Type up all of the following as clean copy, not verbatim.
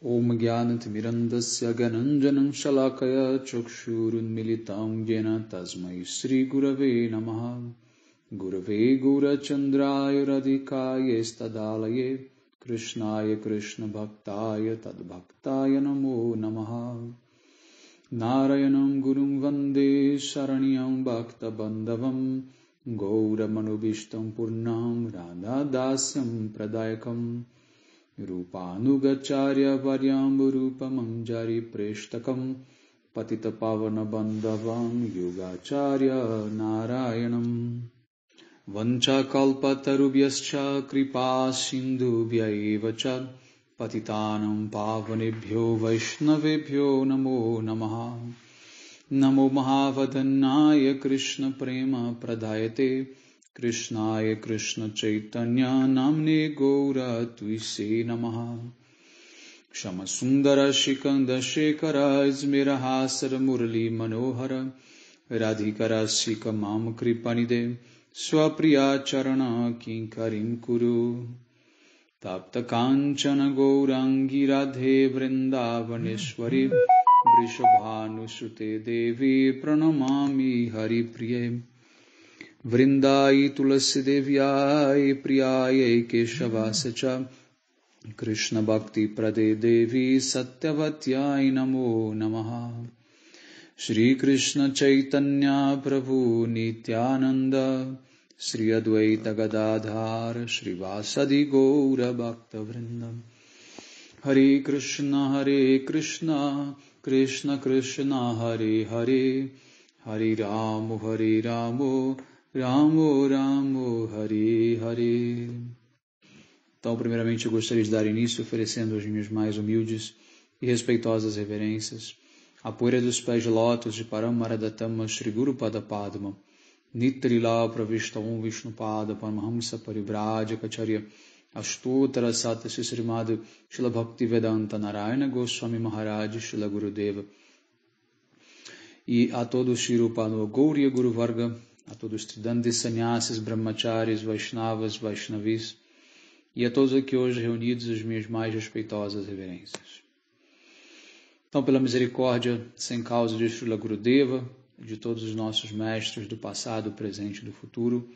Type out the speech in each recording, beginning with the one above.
Om Gyanatimirandasya Gananjanam Shalakaya Chakshurunmilitam Yena Tasmai Sri Gurave Namaha Gurave Gurachandraya Radhikaya Stadalaye Krishnaya Krishna Bhaktaya Tadbhaktaya Namo Namaha Narayanam Gurum Vande Saranyam Bhakta Bandhavam Gaura Manubhishtam Purnam Radha Dasyam Pradayakam Rupanugacharya Varyam Rupamam Jari Preshtakam Patita Pavana Bandhavam Yugacharya Narayanam Vancha Kalpatarubhyascha Kripa Sindhubhya Evacha Patitanam Pavanebhyo Vaishnavebhyo Namo Namaha Namo Mahavadannaya Krishna Prema Pradayate Krishnaya Krishna Chaitanya Namne Gaura Tuise Namaha Shama Sundara Shikanda Shekara Izmirahasara Murali Manohara Radhikara Sika Mam Kripanide Swapriya Charana Kinkarim Kuru Tapta Kanchana Gaurangi Radhe Vrindavaneshwari Vrishabhanusute Devi Pranamami Hari Priye Vrindai Tulasi Devyai Priyai Keshavascha Krishna Bhakti Prade Devi Satyavatyai Namo Namaha Shri Krishna Chaitanya Prabhu Nityananda Shri Advaita Gadadhar Shri Vasadi Gaura Bhakta Vrindam Hare Krishna Krishna Krishna Hare Hare Hare Ramo Ramo Ramo Hare Hare. Então, primeiramente, eu gostaria de dar início oferecendo as minhas mais humildes e respeitosas reverências à poeira dos pés de lótus de Paramaradatama Shri Guru Pada Padma Nitrila Pravishtam Vishnupada Paramahamsa Paribraja Kacharya Astuttara Sata Srimad Shila Bhakti Vedanta Narayana Goswami Maharaj Shila Gurudeva e a todos Shri Rupa Gauriya Guru Varga, a todos os estudantes, sannyasis, brahmacharis, vaishnavas, vaishnavis e a todos aqui hoje reunidos as minhas mais respeitosas reverências. Então, pela misericórdia sem causa de Srila Gurudeva, de todos os nossos mestres do passado, presente e do futuro,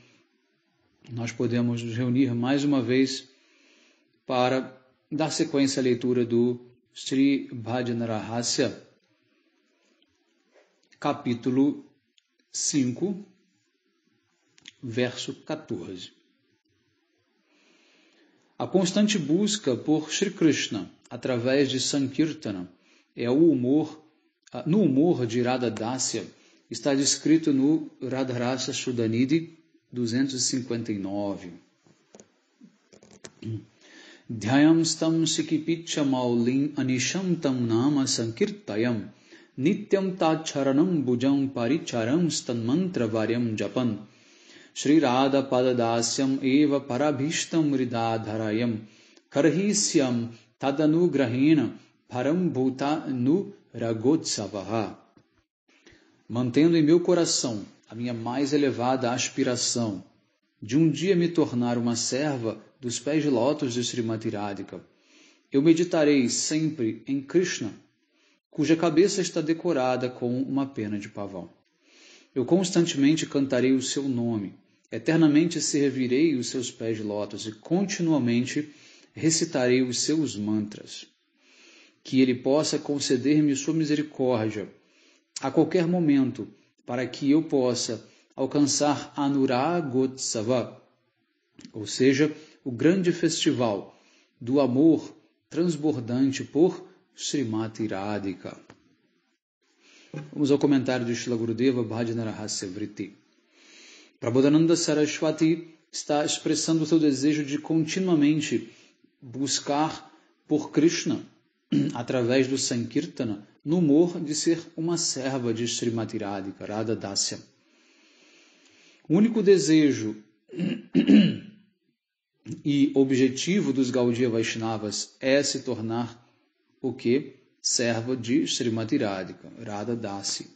nós podemos nos reunir mais uma vez para dar sequência à leitura do Sri Bhajana Rahasya, capítulo 5, verso 14. A constante busca por Shri Krishna através de Sankirtana é no humor de Radha Dasya, está descrito no Radharasa Shuddhanidhi 259. Dhyam stam sikipicha maulim anisham tam nama sankirtayam nityam tacharanam bhujam paricharam stan mantra varyam japan Shri Radha Padadasyam eva parabhishtam ridadharayam karhisyam tadanugrahena param bhuta nu ragotsavaha. Mantendo em meu coração a minha mais elevada aspiração de um dia me tornar uma serva dos pés de lótus de Srimati Radhika, eu meditarei sempre em Krishna, cuja cabeça está decorada com uma pena de pavão. Eu constantemente cantarei o seu nome, eternamente servirei os seus pés de lótus e continuamente recitarei os seus mantras. Que ele possa conceder-me sua misericórdia a qualquer momento, para que eu possa alcançar Anuragotsava, ou seja, o grande festival do amor transbordante por Srimati Radhika. Vamos ao comentário de Srila Gurudeva Bhajana Rahasya Vritti. Prabodhananda Saraswati está expressando o seu desejo de continuamente buscar por Krishna através do Sankirtana no humor de ser uma serva de Srimati Radhika, Radha Dasya. O único desejo e objetivo dos Gaudiya Vaishnavas é se tornar o que? Serva de Srimati Radhika, Radha Dasi.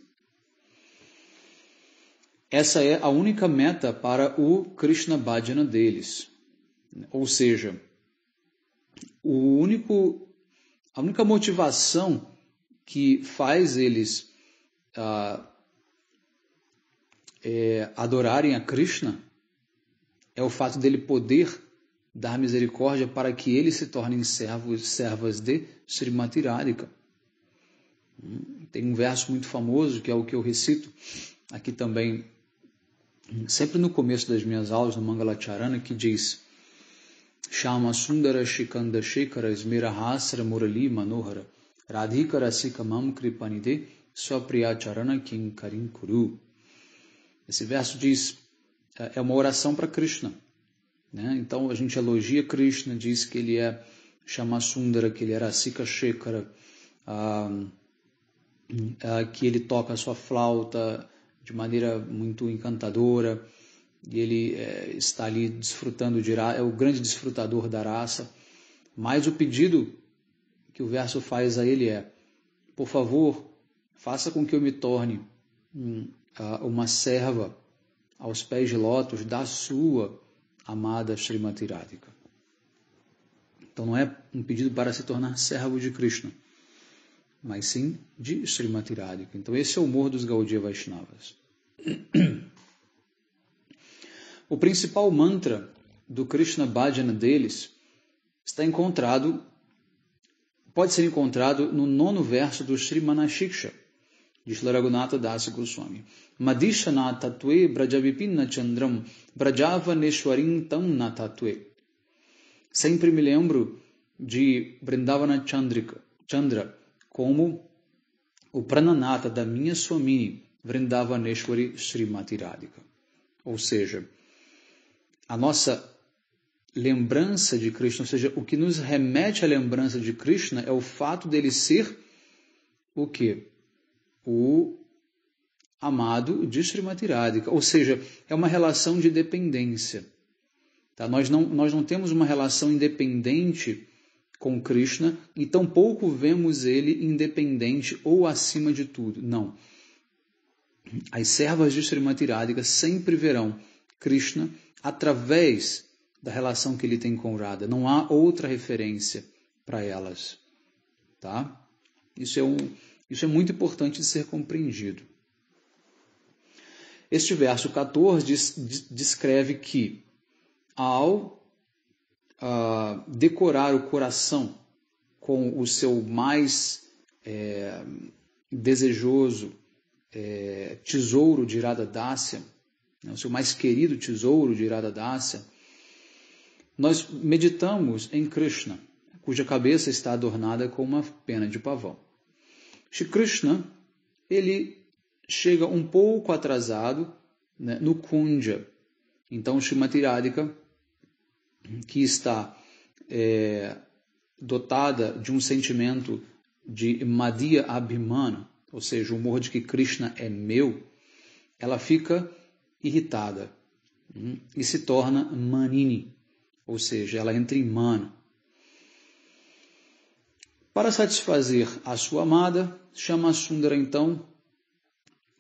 Essa é a única meta para o Krishna Bhajana deles. Ou seja, A única motivação que faz eles adorarem a Krishna é o fato dele poder dar misericórdia para que eles se tornem servas de Srimati Radhika. Tem um verso muito famoso, que é o que eu recito aqui também, sempre no começo das minhas aulas, no Mangalacharana, que diz: Shama Sundara Shikanda Shekara Smirahasra Murali Manohara Radhika Rasika Mam Kripanide Swapriyacharana Kim Karim Kuru. Esse verso diz, é uma oração para Krishna, né? Então a gente elogia Krishna, diz que ele é Shama Sundara, que ele é Rasika Shekara, que ele toca a sua flauta de maneira muito encantadora, e ele está ali desfrutando é o grande desfrutador da raça. Mas o pedido que o verso faz a ele é: por favor, faça com que eu me torne uma serva aos pés de lótus da sua amada Srimati Radhika. Então não é um pedido para se tornar servo de Krishna, mas sim de Srimati Radhika. Então esse é o humor dos Gaudiya Vaishnavas. O principal mantra do Krishna Bhajana deles pode ser encontrado no 9º verso do Srimanashiksha, de Srila Raghunatha Dasa Goswami. Madhishana tatve brajavipinna chandram brajavaneshwarim tam natatve. Sempre me lembro de Vrindavana Chandra como o Prananata da minha Swamini, Vrindavaneshwari Srimati Radhika. Ou seja, a nossa lembrança de Krishna, ou seja, o que nos remete à lembrança de Krishna é o fato dele ser o quê? O amado de Srimati Radhika. Ou seja, é uma relação de dependência. Tá? Nós não temos uma relação independente com Krishna e tampouco vemos ele independente ou acima de tudo. Não. As servas de Srimati Radhika sempre verão Krishna através da relação que ele tem com Radha. Não há outra referência para elas. Tá? Isso é muito importante de ser compreendido. Este verso 14 descreve que, ao decorar o coração com o seu mais desejoso tesouro de Radha Dasya, o seu mais querido tesouro de Radha Dasya, nós meditamos em Krishna, cuja cabeça está adornada com uma pena de pavão. Shri Krishna, ele chega um pouco atrasado, né, no Kunja. Então, Srimati Radhika, que está dotada de um sentimento de Madhya Abhimana, ou seja, o humor de que Krishna é meu, ela fica irritada e se torna Manini, ou seja, ela entra em mana. Para satisfazer a sua amada, Shyamasundara então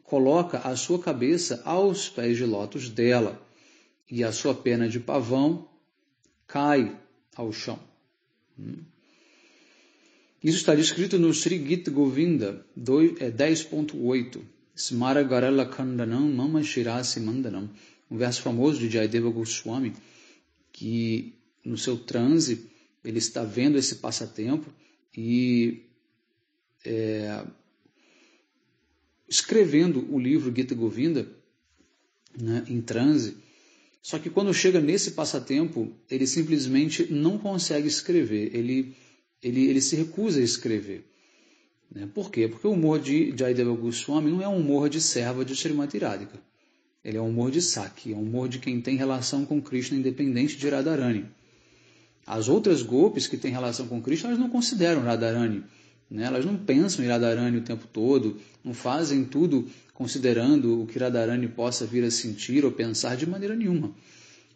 coloca a sua cabeça aos pés de lótus dela e a sua pena de pavão cai ao chão. Isso está descrito no Sri Gita Govinda 10.8. Smara Garala Kandanam Mama Shirasi Mandanam. Um verso famoso de Jayadeva Goswami, que no seu transe ele está vendo esse passatempo e escrevendo o livro Gita Govinda, né, em transe. Só que quando chega nesse passatempo, ele simplesmente não consegue escrever, ele se recusa a escrever. Né? Por quê? Porque o humor de Jayadeva Goswami não é um humor de serva de Srimati Radhika. Ele é um humor de Saki, é um humor de quem tem relação com Krishna independente de Radharani. As outras gopis que têm relação com Krishna, elas não consideram Radharani. Né? Elas não pensam em Radharani o tempo todo, não fazem tudo considerando o que Radharani possa vir a sentir ou pensar de maneira nenhuma.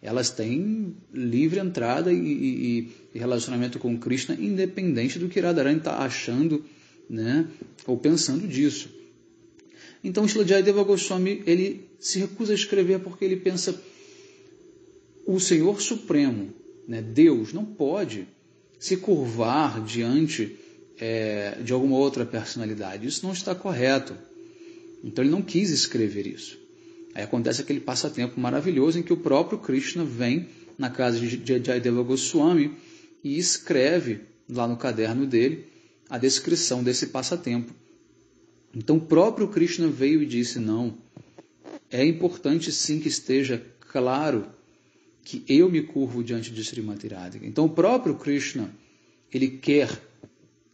Elas têm livre entrada e relacionamento com Krishna, independente do que Radharani está achando, né, ou pensando disso. Então, Srila Jayadeva Goswami, ele se recusa a escrever porque ele pensa: o Senhor Supremo, né, Deus, não pode se curvar diante de alguma outra personalidade. Isso não está correto. Então ele não quis escrever isso. Aí acontece aquele passatempo maravilhoso em que o próprio Krishna vem na casa de Jayadeva Goswami e escreve lá no caderno dele a descrição desse passatempo. Então o próprio Krishna veio e disse, não, é importante sim que esteja claro que eu me curvo diante de Srimati Radhika. Então o próprio Krishna, ele quer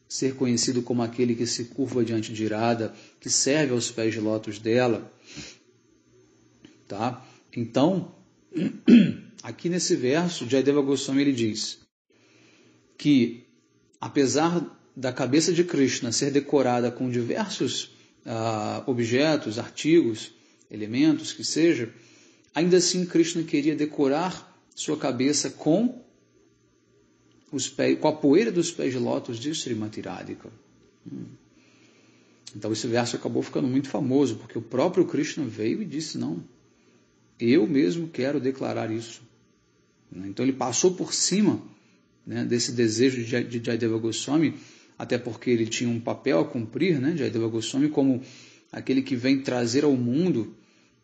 ser conhecido como aquele que se curva diante de Radha, que serve aos pés de lótus dela. Tá? Então, aqui nesse verso, Jayadeva Goswami ele diz que, apesar da cabeça de Krishna ser decorada com diversos objetos, artigos, elementos, que seja, ainda assim Krishna queria decorar sua cabeça com a poeira dos pés de lótus de Srimati Radhika. Então esse verso acabou ficando muito famoso, porque o próprio Krishna veio e disse, não, eu mesmo quero declarar isso. Então ele passou por cima, né, desse desejo de Jayadeva Goswami, até porque ele tinha um papel a cumprir, né, Jayadeva Goswami, como aquele que vem trazer ao mundo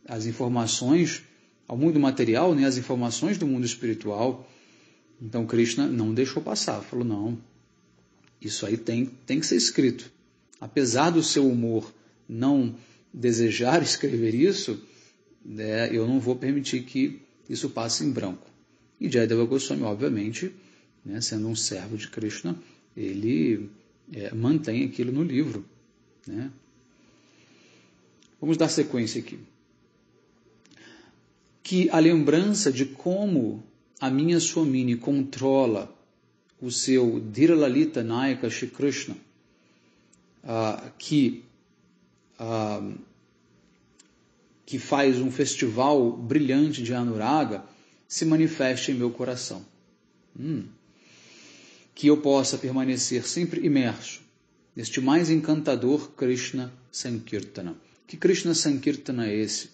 as informações, ao mundo material, né, as informações do mundo espiritual. Então Krishna não deixou passar, falou, não, isso aí tem que ser escrito. Apesar do seu humor não desejar escrever isso, eu não vou permitir que isso passe em branco. E Jayadeva Goswami, obviamente, né, sendo um servo de Krishna, ele mantém aquilo no livro. Né? Vamos dar sequência aqui. Que a lembrança de como a minha Swamini controla o seu Dhiralalita Nayaka Shri Krishna, que faz um festival brilhante de Anuraga, se manifeste em meu coração. Que eu possa permanecer sempre imerso neste mais encantador Krishna Sankirtana. Que Krishna Sankirtana é esse?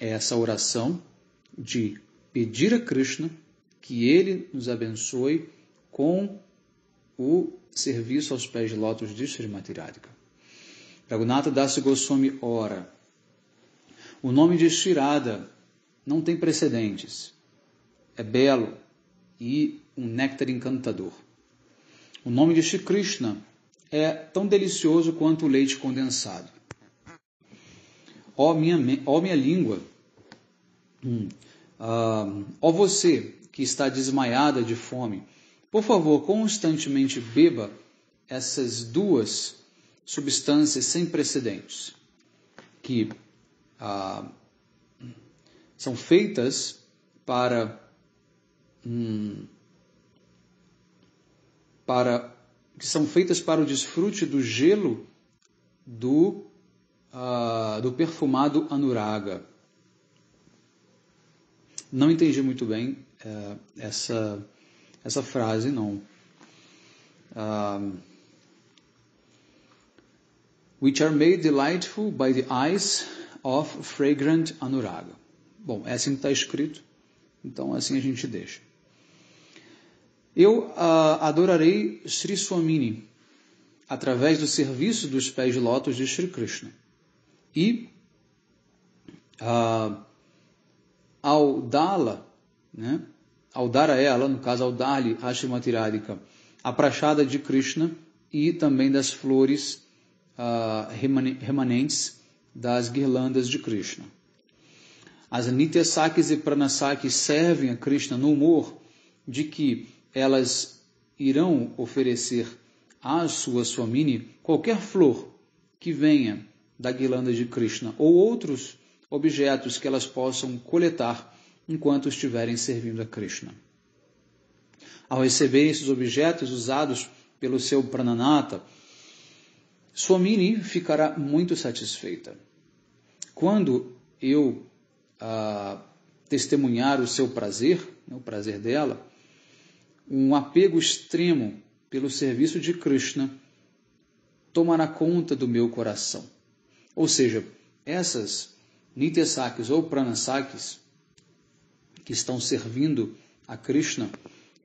É essa oração de pedir a Krishna que ele nos abençoe com o serviço aos pés de lótus de Srimati Radhika. Raghunatha Das Goswami ora, o nome de Shri Radha não tem precedentes, é belo e um néctar encantador. O nome de Shri Krishna é tão delicioso quanto o leite condensado. Ó minha língua, ó você que está desmaiada de fome, por favor, constantemente beba essas duas substâncias sem precedentes, que são feitas para o desfrute do gelo do perfumado Anuraga. Não entendi muito bem essa frase, não. Which are made delightful by the eyes of fragrant Anuraga. Bom, é assim que está escrito, então assim a gente deixa. Eu adorarei Sri Swamini através do serviço dos pés de lótus de Sri Krishna. E ao dá-la, né, ao dar a ela, no caso ao dar-lhe a Srimati Radhika, a prachada de Krishna e também das flores remanentes das guirlandas de Krishna. As Nityasakis e Pranasakis servem a Krishna no humor de que elas irão oferecer à sua Swamini qualquer flor que venha da guirlanda de Krishna ou outros objetos que elas possam coletar enquanto estiverem servindo a Krishna. Ao receber esses objetos usados pelo seu Prananata, Swamini ficará muito satisfeita. Quando eu testemunhar o seu prazer, o prazer dela, um apego extremo pelo serviço de Krishna tomará conta do meu coração. Ou seja, essas Nityasakis ou Pranasakis que estão servindo a Krishna,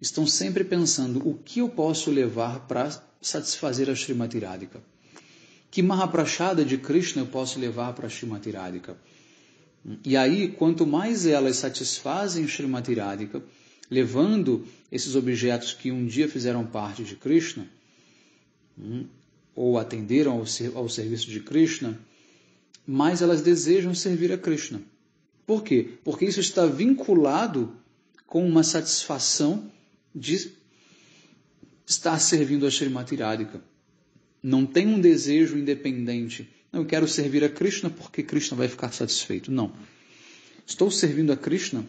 estão sempre pensando o que eu posso levar para satisfazer a Srimati Radhika. Que Mahaprasada de Krishna eu posso levar para Srimati Radhika? E aí, quanto mais elas satisfazem Srimati Radhika, levando esses objetos que um dia fizeram parte de Krishna, ou atenderam ao serviço de Krishna, mais elas desejam servir a Krishna. Por quê? Porque isso está vinculado com uma satisfação de estar servindo a Srimati Radhika. Não tem um desejo independente. Eu quero servir a Krishna porque Krishna vai ficar satisfeito. Não. Estou servindo a Krishna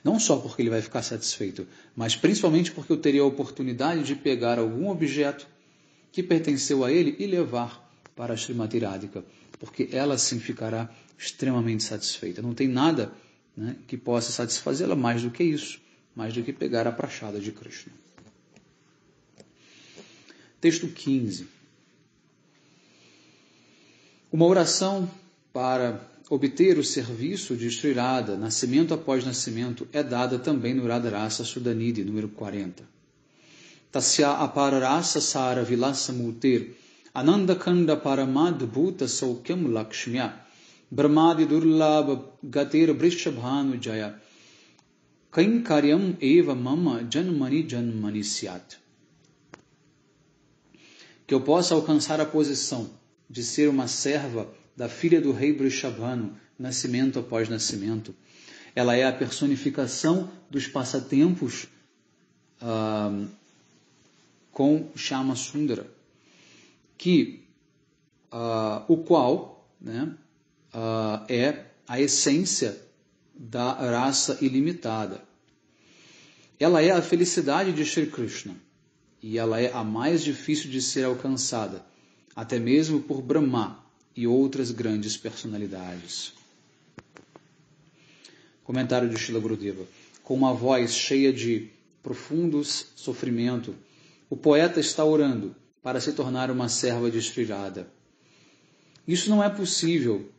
não só porque ele vai ficar satisfeito, mas principalmente porque eu teria a oportunidade de pegar algum objeto que pertenceu a ele e levar para a Srimati Radhika, porque ela sim ficará extremamente satisfeita. Não tem nada, né, que possa satisfazê-la mais do que isso, mais do que pegar a prachada de Krishna. Texto 15. Uma oração para obter o serviço de Sri Radha, nascimento após nascimento, é dada também no Radharasa Sudhanidhi, número 40. Tasya apararasa sara vilasa multer, anandakanda paramadbhuta saukyam lakshmya, brahmadi durlabha gater brishabhanu jaya, kainkaryam eva mama janmani syat. Que eu possa alcançar a posição de ser uma serva da filha do rei Brishabhanu, nascimento após nascimento. Ela é a personificação dos passatempos com Shama Sundara, o qual, né, é a essência da raça ilimitada. Ela é a felicidade de Shri Krishna e ela é a mais difícil de ser alcançada, até mesmo por Brahma e outras grandes personalidades. Comentário de Srila Gurudeva. Com uma voz cheia de profundo sofrimento, o poeta está orando para se tornar uma serva de Sri Radha. Isso não é possível,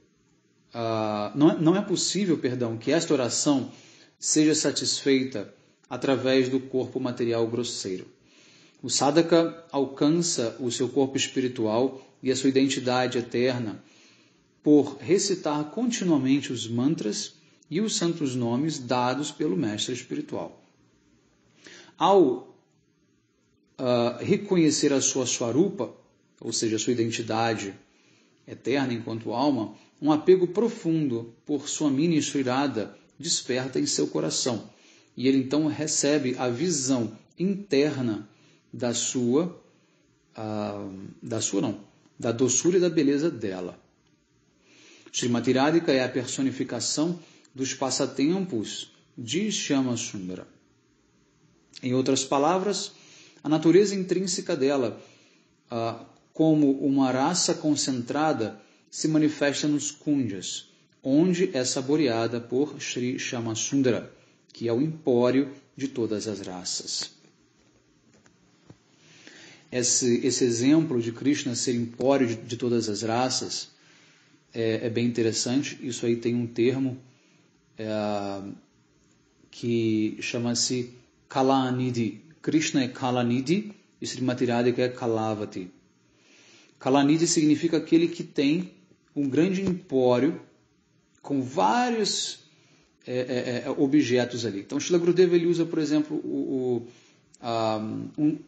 não é possível, que esta oração seja satisfeita através do corpo material grosseiro. O sadhaka alcança o seu corpo espiritual e a sua identidade eterna por recitar continuamente os mantras e os santos nomes dados pelo mestre espiritual. Ao reconhecer a sua swarupa, ou seja, a sua identidade eterna enquanto alma, um apego profundo por Swamini Sri Radha desperta em seu coração. E ele então recebe a visão interna da doçura e da beleza dela. Srimati Radhika é a personificação dos passatempos de Shama Sundara. Em outras palavras, a natureza intrínseca dela, como uma raça concentrada, se manifesta nos kunjas, onde é saboreada por Sri Shama Sundara, que é o empório de todas as raças. Esse exemplo de Krishna ser empório de todas as raças é bem interessante. Isso aí tem um termo que chama-se Kalanidhi. Krishna é Kalanidhi e Srimati Radhika é Kalavati. Kalanidhi significa aquele que tem um grande empório com vários objetos ali. Então, Srila Gurudeva ele usa, por exemplo,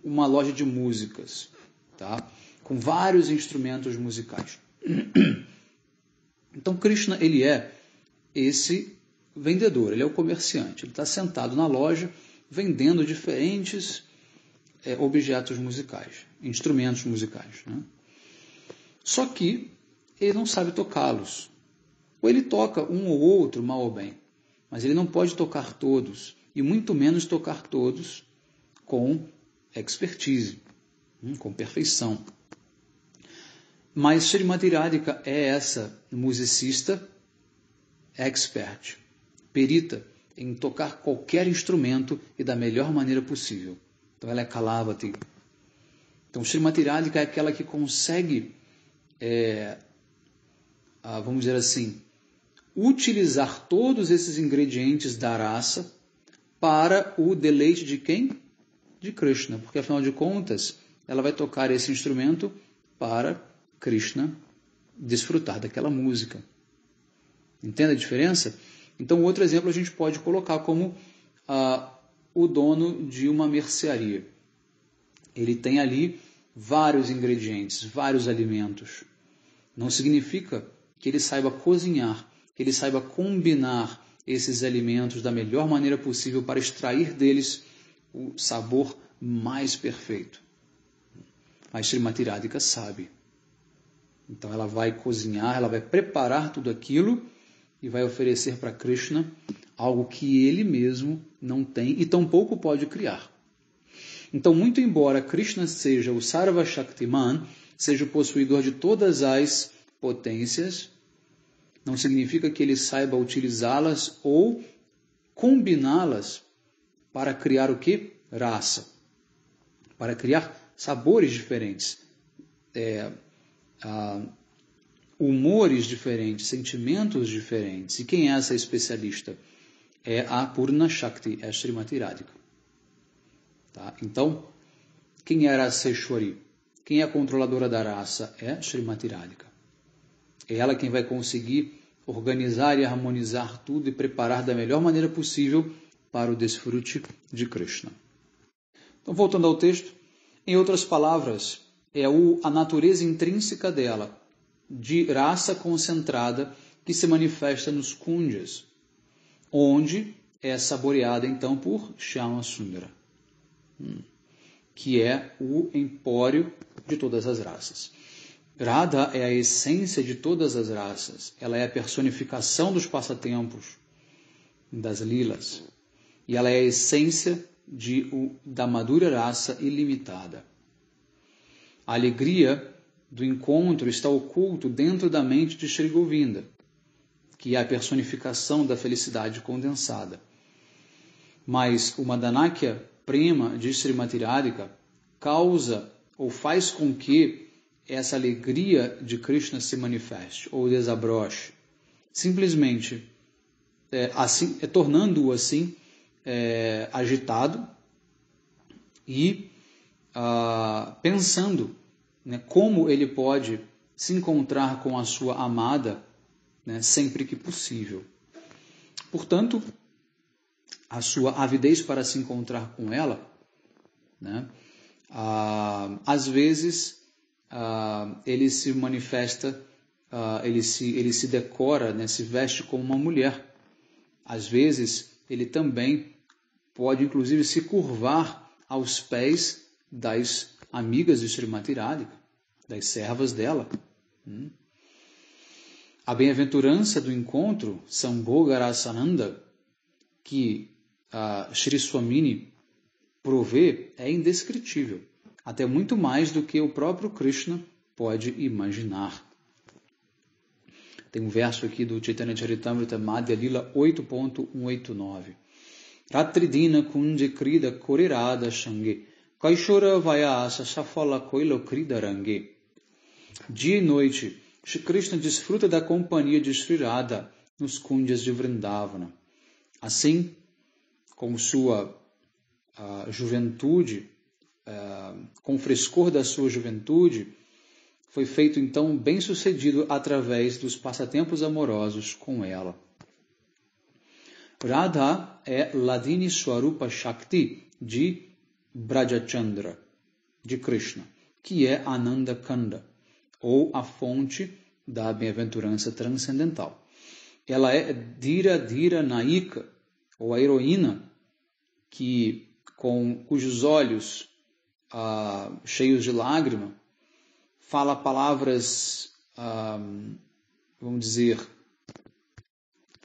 uma loja de músicas, tá? Com vários instrumentos musicais. Então, Krishna ele é esse vendedor, ele é o comerciante. Ele está sentado na loja vendendo diferentes objetos musicais, instrumentos musicais, né? Só que ele não sabe tocá-los. Ou ele toca um ou outro, mal ou bem, mas ele não pode tocar todos, e muito menos tocar todos com expertise, com perfeição. Mas Srimati Radhika é essa musicista expert, perita em tocar qualquer instrumento e da melhor maneira possível. Então ela é Kalavati. Então Srimati Radhika é aquela que consegue, vamos dizer assim, utilizar todos esses ingredientes da raça para o deleite de quem? De Krishna, porque afinal de contas, ela vai tocar esse instrumento para Krishna desfrutar daquela música. Entende a diferença? Então, outro exemplo a gente pode colocar como o dono de uma mercearia. Ele tem ali vários ingredientes, vários alimentos. Não significa que ele saiba cozinhar, que ele saiba combinar esses alimentos da melhor maneira possível para extrair deles o sabor mais perfeito. A Srimati Radhika sabe. Então ela vai cozinhar, ela vai preparar tudo aquilo e vai oferecer para Krishna algo que ele mesmo não tem e tampouco pode criar. Então, muito embora Krishna seja o Sarva Shaktiman, seja o possuidor de todas as potências, não significa que ele saiba utilizá-las ou combiná-las para criar o quê? Rasa. Para criar sabores diferentes, humores diferentes, sentimentos diferentes. E quem é essa especialista? É a Purna Shakti, é a Srimati Radhika. Tá? Então, quem era a Seshwari? Quem é a controladora da raça? É Srimati Radhika. É ela quem vai conseguir organizar e harmonizar tudo e preparar da melhor maneira possível para o desfrute de Krishna. Então, voltando ao texto, em outras palavras, é a natureza intrínseca dela, de raça concentrada, que se manifesta nos kunjas, onde é saboreada então por Shyama Sundara, que é o empório de todas as raças. Radha é a essência de todas as raças, ela é a personificação dos passatempos, das lilas, e ela é a essência da madura raça ilimitada. A alegria do encontro está oculto dentro da mente de Sri Govinda, que é a personificação da felicidade condensada. Mas o Madanakya Prema de Srimati Radhika causa ou faz com que essa alegria de Krishna se manifeste ou desabroche, simplesmente tornando-o assim agitado e pensando, né, como ele pode se encontrar com a sua amada, né, sempre que possível. Portanto, a sua avidez para se encontrar com ela, né, às vezes ele se manifesta, ele se decora, né, se veste como uma mulher. Às vezes ele também pode inclusive se curvar aos pés das amigas de Srimati Radhika, das servas dela. A bem-aventurança do encontro, Sambhoga Rasananda, que Sri Swamini provê, é indescritível, até muito mais do que o próprio Krishna pode imaginar. Tem um verso aqui do Chaitanya Charitamrita Madhya Lila 8.189. Ratridina kunje krida korirada shange kaishora vayasa safala koilo krida range. Dia e noite, Shri Krishna desfruta da companhia de Sri Radha nos kunjas de Vrindavana. Assim, com sua juventude, com o frescor da sua juventude, foi feito então bem-sucedido através dos passatempos amorosos com ela. Radha é Ladini Swarupa Shakti de Brajachandra, de Krishna, que é Ananda Kanda, ou a fonte da bem-aventurança transcendental. Ela é Dhira Dhira Naika, ou a heroína, cujos olhos cheios de lágrima fala palavras, vamos dizer,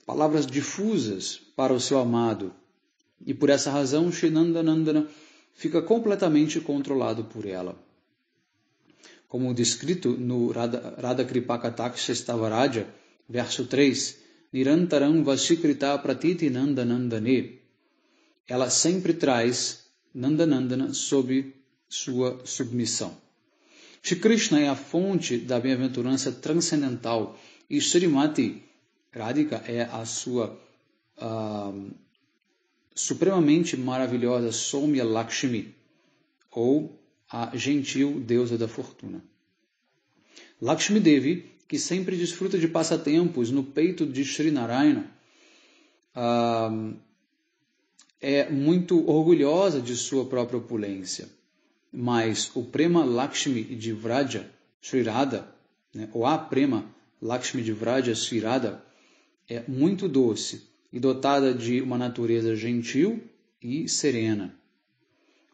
palavras difusas para o seu amado. E por essa razão, Shri Nandanandana fica completamente controlado por ela. Como descrito no Radha Kripakataksha Stavaraja, verso 3, Nirantaram Vashikrita Pratiti Nandanandane. Ela sempre traz Nandanandana sob sua submissão. Shri Krishna é a fonte da bem-aventurança transcendental e Srimati Radhika é a sua supremamente maravilhosa Soumya Lakshmi, ou a gentil deusa da fortuna. Lakshmi Devi, que sempre desfruta de passatempos no peito de Sri Narayana, é muito orgulhosa de sua própria opulência, mas o Prema Lakshmi de Vraja, Sri Radha, ou a Prema Lakshmi de Vraja, Sri Radha, é muito doce e dotada de uma natureza gentil e serena.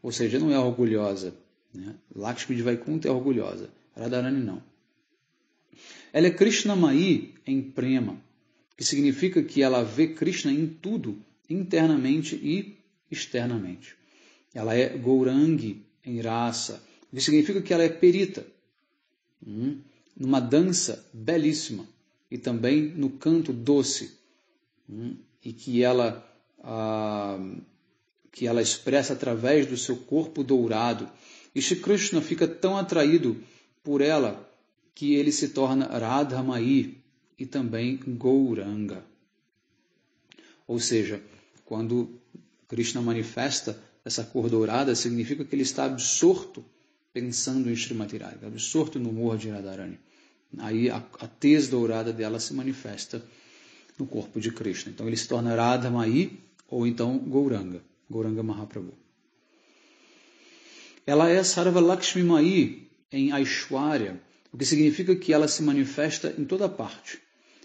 Ou seja, não é orgulhosa. Lakshmi de Vaikuntha é orgulhosa, Radharani não. Ela é Krishnamai em Prema, que significa que ela vê Krishna em tudo, internamente e externamente. Ela é Gourangi em Rasa, que significa que ela é perita, numa dança belíssima, e também no canto doce, e que ela expressa através do seu corpo dourado. E Shri Krishna fica tão atraído por ela que ele se torna Radhamai e também Gouranga. Ou seja, quando Krishna manifesta essa cor dourada, significa que ele está absorto pensando em Srimati Radhika, absorto no amor de Radharani. Aí a tez dourada dela se manifesta no corpo de Krishna. Então ele se torna Radhamai ou então Gouranga, Gouranga Mahaprabhu. Ela é Sarva Lakshmi Mai em Aishwarya, o que significa que ela se manifesta em toda parte.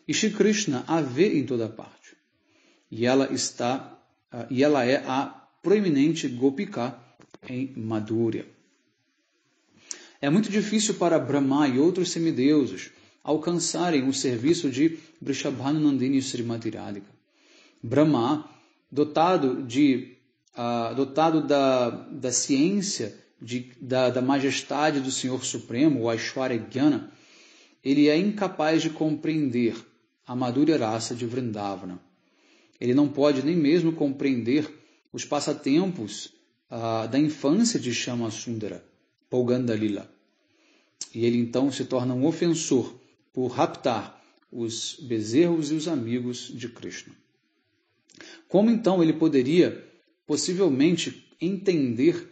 E Shri Krishna a vê em toda parte. E ela é a proeminente Gopika em Madhurya. É muito difícil para Brahma e outros semideuses alcançarem o serviço de Vrishabhanu Nandini Srimati Radhika. Brahma, dotado da ciência, da majestade do Senhor Supremo, o Aishwarya Jnana, ele é incapaz de compreender a Madhurya Rasa de Vrindavana. Ele não pode nem mesmo compreender os passatempos da infância de Shama Sundara, Pauganda Lila. E ele então se torna um ofensor por raptar os bezerros e os amigos de Krishna. Como então ele poderia possivelmente entender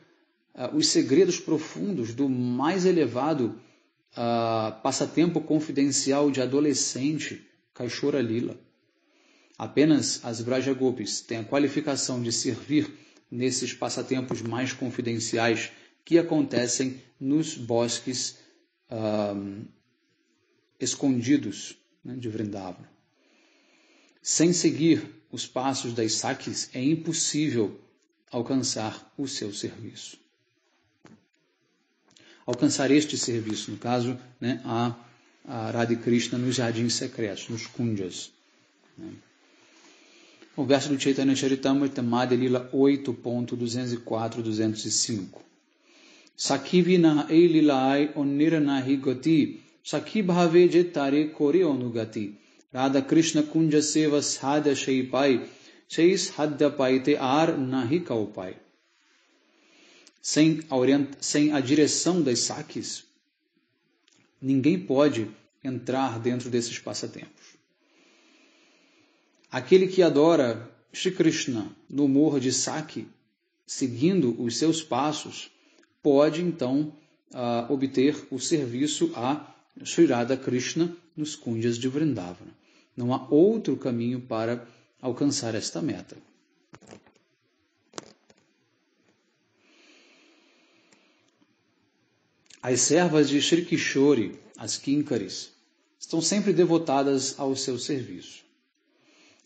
os segredos profundos do mais elevado passatempo confidencial de adolescente, Kaishora Lila? Apenas as Vraja Gopis têm a qualificação de servir nesses passatempos mais confidenciais que acontecem nos bosques escondidos de Vrindavana. Sem seguir os passos das Sakis, é impossível alcançar o seu serviço. Alcançar este serviço, no caso, a Radha Krishna nos jardins secretos, nos kunjas. O verso do Chaitanya Charitamrita, Madhya Lila 8.204-205. Sakhi vina ei lilai oniranahi gati, Sakhi bhave jetare kore onugati, Radha Krishna kunja seva sadhya sheipai, Sheis hadya paite ar nahi kaupai. Sem a direção das Sakis, ninguém pode entrar dentro desses passatempos. Aquele que adora Shri Krishna no humor de Saki, seguindo os seus passos, pode então obter o serviço a Sri Radha Krishna nos kunjas de Vrindavana. Não há outro caminho para alcançar esta meta. As servas de Shri Kishori, as Kinkaris, estão sempre devotadas ao seu serviço.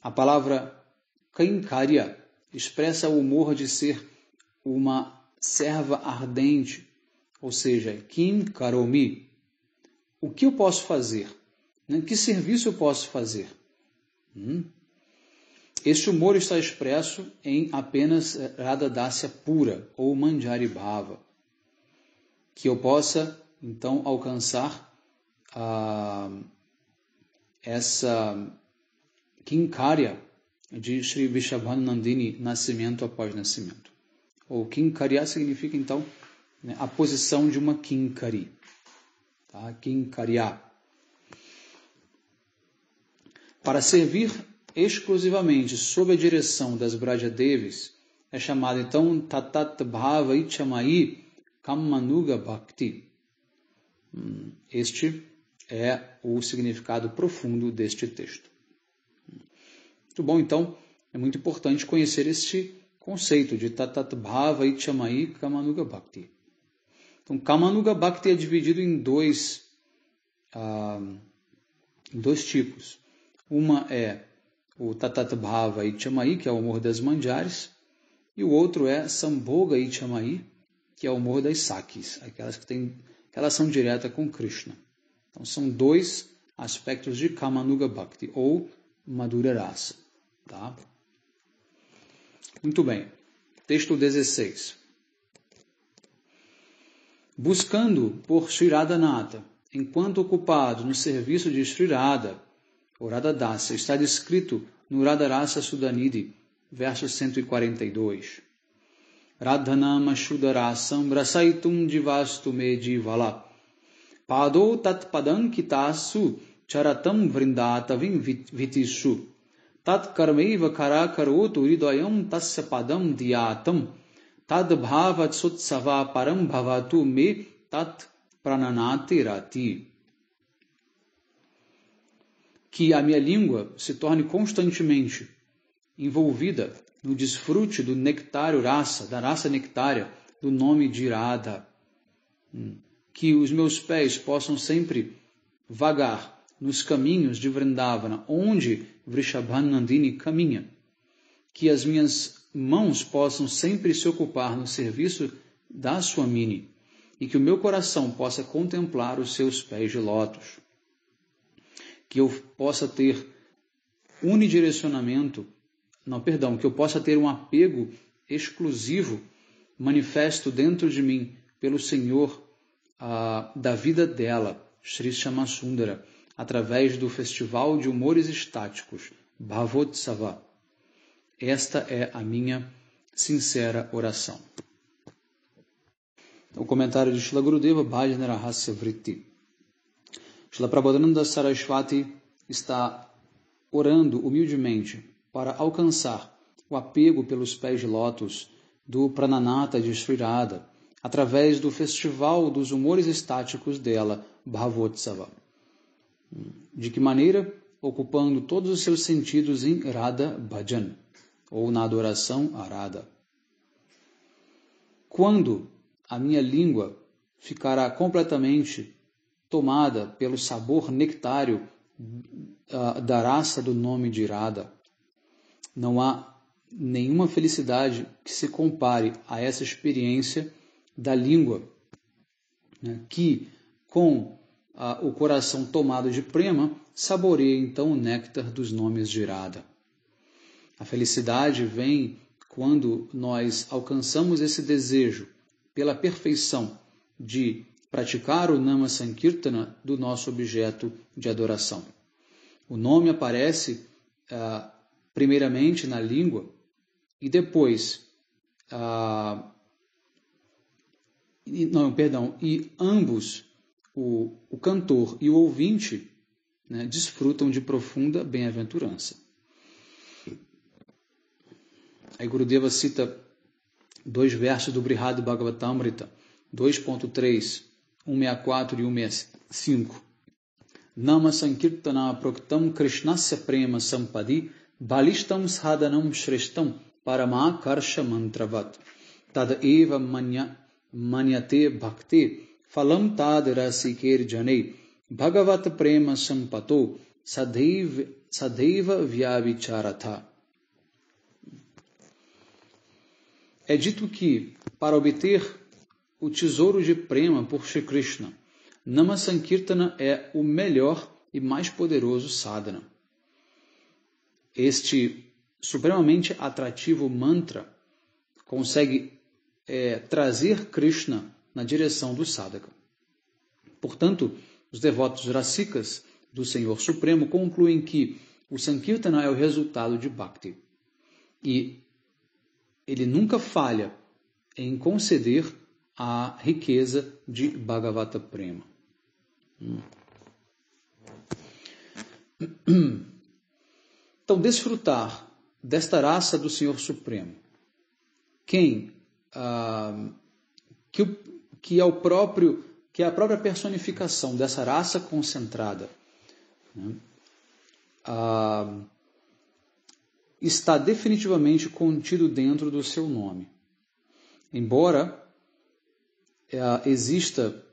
A palavra Kinkarya expressa o humor de ser uma serva ardente, ou seja, Kim Karomi. O que eu posso fazer? Que serviço eu posso fazer? Este humor está expresso em apenas Radha Dasya pura, ou Manjari Bhava. Que eu possa, então, alcançar essa Kinkarya de Sri Vrishabhanu Nandini, nascimento após nascimento. Ou Kinkarya significa, então, a posição de uma Kinkari. Tá? Kinkarya. Para servir exclusivamente sob a direção das Vraja Devis, é chamado então Tatat Bhava Ichamai Kamanuga Bhakti. Este é o significado profundo deste texto. Muito bom, então, é muito importante conhecer este conceito de Tatat Bhava Ichamai Kamanuga Bhakti. Então, Kamanuga Bhakti é dividido em dois tipos. Uma é o Tatat Bhava Ichamai, que é o amor das manjares, e o outro é Sambhoga Ichamai, que é o amor das sakis, aquelas que têm relação direta com Krishna. Então, são dois aspectos de Kamanuga Bhakti, ou Madhura Rasa. Tá? Muito bem. Texto 16. Buscando por Sri Radhanatha, enquanto ocupado no serviço de Sri Radha, ou Radha Dasa, está descrito no Radharasa Sudhanidhi, verso 142. Radhanama Shudarasam Rasaitum Jivastu Me Jivala Pado Tat Padankitasu Charatam Vrindatavim Vitishu Tat Karmeiva Karakarotu Hridayam Tasya Padam Diyatam Tad Bhava Tsutsava Param Bhavatu Me Tat Prananati Rati. Que a minha língua se torne constantemente envolvida no desfrute do nectário rasa, da raça nectária, do nome de Radha. Que os meus pés possam sempre vagar nos caminhos de Vrindavana, onde Vrishabhanandini caminha. Que as minhas mãos possam sempre se ocupar no serviço da Swamini, e que o meu coração possa contemplar os seus pés de lótus. Que eu possa ter unidirecionamento, que eu possa ter um apego exclusivo, manifesto dentro de mim pelo Senhor da vida dela, Sri Shyamasundara, através do Festival de Humores Estáticos, Bhavotsava. Esta é a minha sincera oração. O comentário de Srila Gurudeva, Bhajana Rahasya Vritti. Srila Prabodhananda Saraswati está orando humildemente para alcançar o apego pelos pés de lótus do Prananatha de Sri Radha, através do festival dos humores estáticos dela, Bhavotsava. De que maneira? Ocupando todos os seus sentidos em Radha Bhajan, ou na adoração a Radha. Quando a minha língua ficará completamente tomada pelo sabor nectário da raça do nome de Radha, não há nenhuma felicidade que se compare a essa experiência da língua, que, com o coração tomado de prema, saboreia então o néctar dos nomes de Radha. A felicidade vem quando nós alcançamos esse desejo pela perfeição de praticar o Nama Sankirtana do nosso objeto de adoração. O nome aparece primeiramente na língua e depois e ambos, o cantor e o ouvinte, desfrutam de profunda bem-aventurança. Aí Gurudeva cita 2 versos do Brihad Bhagavatamrita, 2.3, 164 e 165. Nama Sankirtana Proktam Krishnasya Prema Sampadi Balishtam Sadhanam Shreshtam Paramakarsha Mantravat Tad Eva Manyate Bhakti Falam Tad Rasikir Janei Bhagavat Prema Sampato Sadhaiva Vyavicharatha. É dito que, para obter o tesouro de prema por Shri Krishna, Nama Sankirtana é o melhor e mais poderoso sadhana. Este supremamente atrativo mantra consegue trazer Krishna na direção do sadhaka. Portanto, os devotos rasikas do Senhor Supremo concluem que o Sankirtana é o resultado de Bhakti. E ele nunca falha em conceder a riqueza de Bhagavata Prema. Então, desfrutar desta raça do Senhor Supremo quem que é a própria personificação dessa raça concentrada, né, está definitivamente contido dentro do seu nome. Embora exista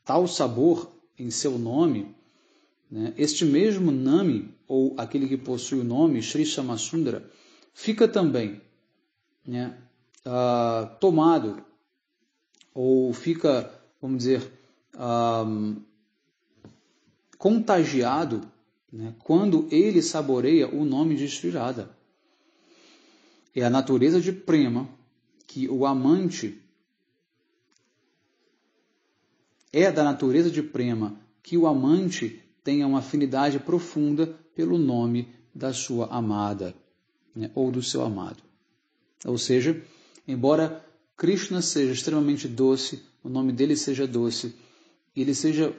tal sabor em seu nome, né, este mesmo Nami, ou aquele que possui o nome, Sri Syamasundara, fica também, né, tomado, ou fica, vamos dizer, contagiado, né, quando ele saboreia o nome de Sri Radha. É a natureza de prema que o amante tenha uma afinidade profunda pelo nome da sua amada, né, ou do seu amado. Ou seja, embora Krishna seja extremamente doce, o nome dele seja doce, ele seja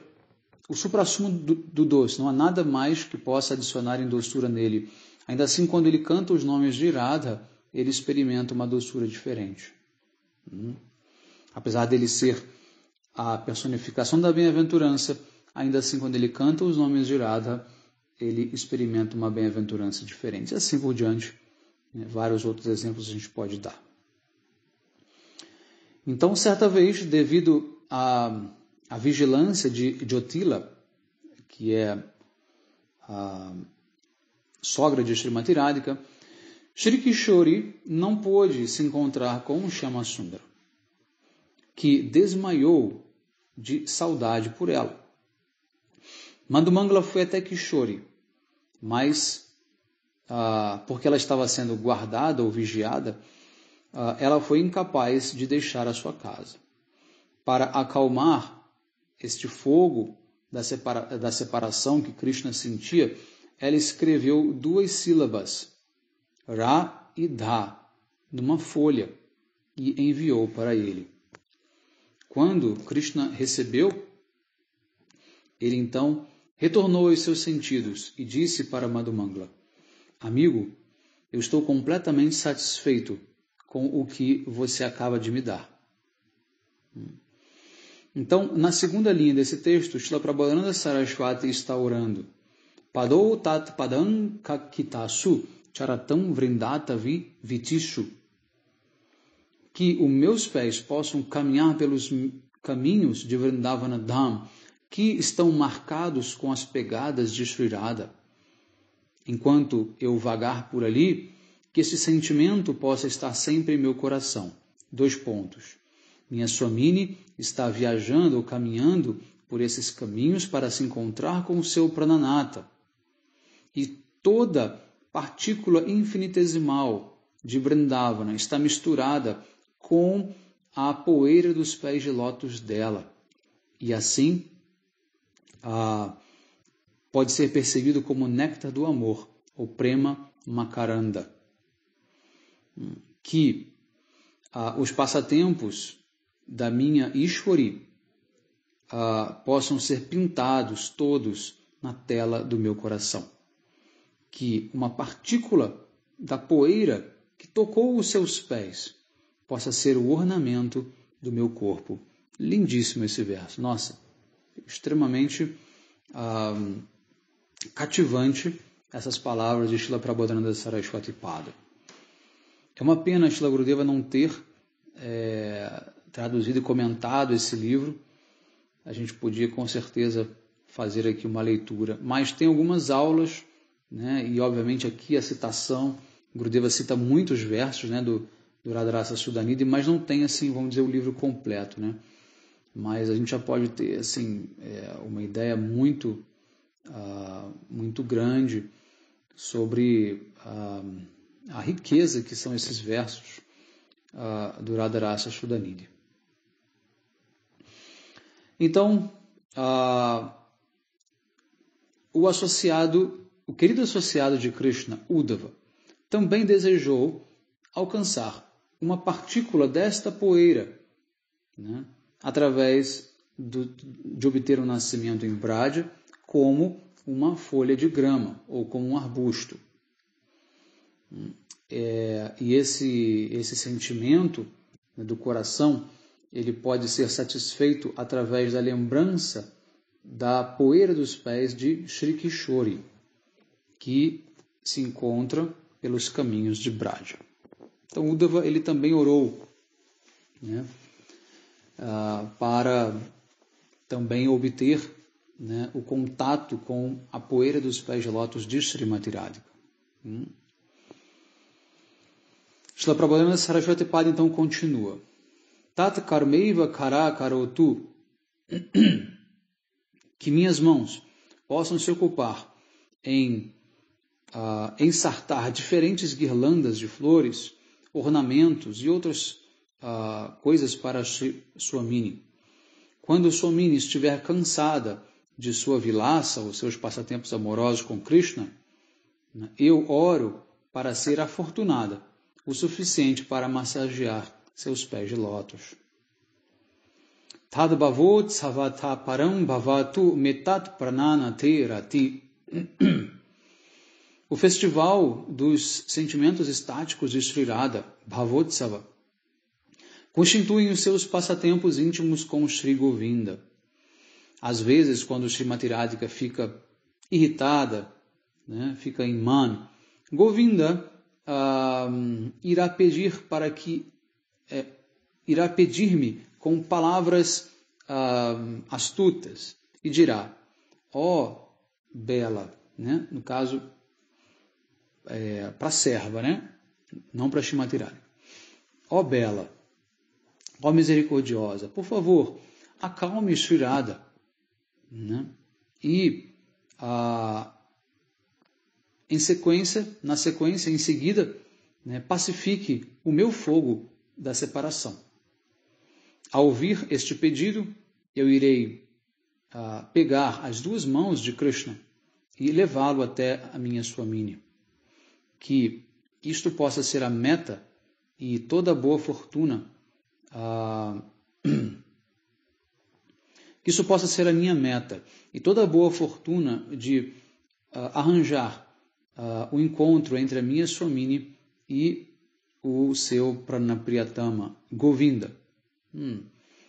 o suprassumo do doce, não há nada mais que possa adicionar em doçura nele. Ainda assim, quando ele canta os nomes de Radha, ele experimenta uma doçura diferente. Apesar dele ser a personificação da bem-aventurança, ainda assim, quando ele canta os nomes de Radha, ele experimenta uma bem-aventurança diferente. E assim por diante, né? Vários outros exemplos a gente pode dar. Então, certa vez, devido à vigilância de Jyotila, que é a sogra de Srimati Radhika, Shri Kishori não pôde se encontrar com Shyamasundara, que desmaiou de saudade por ela. Madhumangala foi até Kishori, mas porque ela estava sendo guardada ou vigiada, ela foi incapaz de deixar a sua casa. Para acalmar este fogo da separação que Krishna sentia, ela escreveu 2 sílabas, Ra e Dha, numa folha e enviou para ele. Quando Krishna recebeu, ele então retornou aos seus sentidos e disse para Madhumangala: amigo, eu estou completamente satisfeito com o que você acaba de me dar. Então, na segunda linha desse texto, Srila Prabodhananda Saraswati está orando: Padou tat padam kakitasu charatam vrindatavi vitishu. Que os meus pés possam caminhar pelos caminhos de Vrindavana Dham, que estão marcados com as pegadas de Sri Radha. Enquanto eu vagar por ali, que esse sentimento possa estar sempre em meu coração. 2 pontos. Minha Swamini está viajando ou caminhando por esses caminhos para se encontrar com o seu Prananata. E toda partícula infinitesimal de Vrindavana está misturada com a poeira dos pés de lótus dela. E assim, pode ser percebido como o néctar do amor, ou prema makaranda. Que os passatempos da minha Ishwari possam ser pintados todos na tela do meu coração. Que uma partícula da poeira que tocou os seus pés possa ser o ornamento do meu corpo. Lindíssimo esse verso. Nossa, extremamente cativante essas palavras de Srila Prabodhananda Saraswati Pada. É uma pena Srila Gurudeva não ter traduzido e comentado esse livro. A gente podia com certeza fazer aqui uma leitura, mas tem algumas aulas, né? E obviamente aqui a citação, Gurudeva cita muitos versos, né, do Radharasa Sudhanidhi, mas não tem, assim, vamos dizer, o livro completo, né? Mas a gente já pode ter, assim, uma ideia muito grande sobre a riqueza que são esses versos do Radharasa Sudhanidhi. Então, o querido associado de Krishna, Uddhava, também desejou alcançar uma partícula desta poeira, né, através de obter um nascimento em Braja como uma folha de grama ou como um arbusto. E esse sentimento, né, do coração, ele pode ser satisfeito através da lembrança da poeira dos pés de Sri Kishori, que se encontra pelos caminhos de Braja. Então Uddhava ele também orou, né, para também obter, né, o contato com a poeira dos pés de lótus de Srimati Radhika. Srila Prabhupada Saraswati Pada então continua. Tat karmeiva kara karotu, que minhas mãos possam se ocupar em ensartar diferentes guirlandas de flores, ornamentos e outras coisas para Swamini. Quando Swamini estiver cansada de sua vilaça, os seus passatempos amorosos com Krishna, eu oro para ser afortunada o suficiente para massagear seus pés de lótus. Tad bhavot savata param bhavatu metat pranana te rati. O festival dos sentimentos estáticos de Sri Radha, Bhavotsava, constituem os seus passatempos íntimos com Sri Govinda. Às vezes, quando Srimati Radhika fica irritada, né, fica em man, Govinda irá pedir-me com palavras astutas e dirá: ó bela, né, no caso para a serva, né, não para Srimati Radhika. Ó bela, ó misericordiosa, por favor, acalme Sri Radha, né? E na sequência, em seguida, né, pacifique o meu fogo da separação. Ao ouvir este pedido, eu irei pegar as duas mãos de Krishna e levá-lo até a minha Swamini. Que isto possa ser a meta e toda boa fortuna, que isso possa ser a minha meta e toda boa fortuna de arranjar o encontro entre a minha Swamini e o seu Pranapriyatama, Govinda.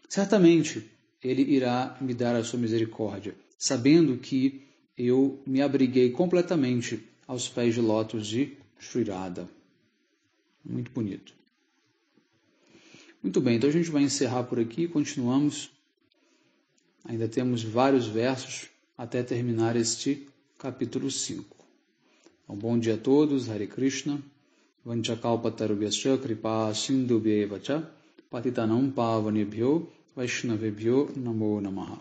Certamente ele irá me dar a sua misericórdia, sabendo que eu me abriguei completamente aos pés de lótus de Sri Radha. Muito bonito. Muito bem, então a gente vai encerrar por aqui, continuamos. Ainda temos vários versos até terminar este capítulo 5. Um bom dia a todos, Hare Krishna, Vanchakalpatarubhyascha kripa sindhubhyevacha patitanam pavanebhyo vaishnavebhyo namo namaha.